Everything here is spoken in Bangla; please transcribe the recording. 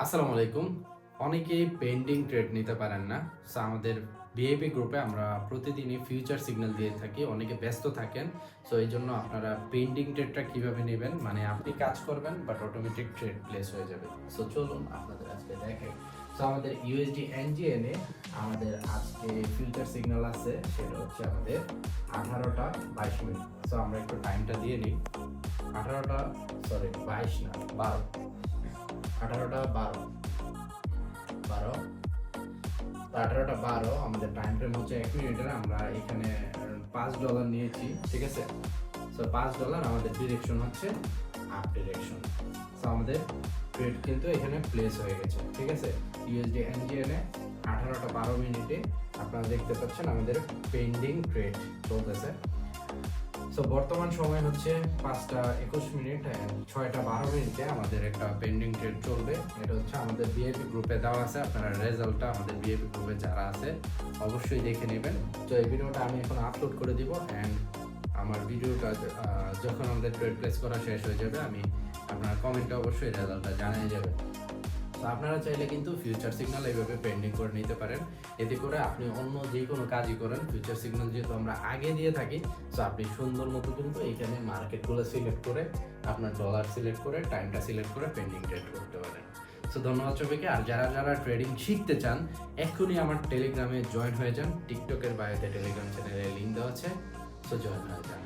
আসসালামু আলাইকুম। অনেকেই পেন্ডিং ট্রেড নিতে পারেন না। সো আমাদের বিএপি গ্রুপে আমরা প্রতিদিনই ফিউচার সিগন্যাল দিয়ে থাকি। অনেকে ব্যস্ত থাকেন। সো এইজন্য আপনারা পেন্ডিং ট্রেডটা কিভাবে নেবেন? মানে আপনি কাজ করবেন বাট অটোমেটিক ট্রেড প্লেস হয়ে যাবে। সো চলুন আপনাদের আজকে দেখাই। সো আমাদের ইউএসডি এনজিএন এ আমাদের আজকে ফিউচার সিগন্যাল আছে, সেটা হচ্ছে আমাদের 18টা 22 মিনিট। সো আমরা একটু টাইমটা দিয়ে নিই। 18টা সরি 22 না 12, 18টা 12 12 18টা 12 আমাদের টাইম ফ্রেম হচ্ছে 1 মিনিটের। আমরা এখানে $5 নিয়েছি, ঠিক আছে। সো $5 আমাদের ডিরেকশন হচ্ছে আপ ডিরেকশন। সো আমাদের ট্রেড কিন্তু এখানে প্লেস হয়ে গেছে, ঠিক আছে। ইউএসডি এনজিএন এ 18টা 12 মিনিটে আপনারা দেখতে পাচ্ছেন আমাদের পেন্ডিং ট্রেড চলতেছে। সো বর্তমান সময় হচ্ছে 5টা 21 মিনিট, 6টা 12 মিনিটে আমাদের একটা পেন্ডিং ট্রেড চলবে। এটা হচ্ছে আমাদের বিএপি গ্রুপে দেওয়া আছে। আপনারা রেজাল্টটা আমাদের বিএপি গ্রুপে যারা আছে অবশ্যই দেখে নেবেন। তো এই ভিডিওটা আমি এখন আপলোড করে দিব অ্যান্ড আমার ভিডিওটা যখন আমাদের ট্রেড প্লেস করা শেষ হয়ে যাবে আমি আপনার কমেন্টে অবশ্যই রেজাল্টটা জানিয়ে যাবে। তো আপনারা চাইলে কিন্তু ফিউচার সিগন্যাল এইভাবে পেন্ডিং করে নিতে পারেন। এতে করে আপনি অন্য যে কোনো কাজই করেন, ফিউচার সিগন্যাল যেহেতু আমরা আগে দিয়ে থাকি, সো আপনি সুন্দর মতো কিন্তু এইখানে মার্কেটগুলো সিলেক্ট করে আপনার ডলার সিলেক্ট করে টাইমটা সিলেক্ট করে পেন্ডিং ট্রেড করতে পারেন। সো ধন্যবাদ সবাইকে। আর যারা যারা ট্রেডিং শিখতে চান এক্ষুনি আমার টেলিগ্রামে জয়েন হয়ে যান। টিকটকের বায়োতে টেলিগ্রাম চ্যানেলের লিঙ্ক দেওয়া আছে, সো জয়েন হয়ে যান।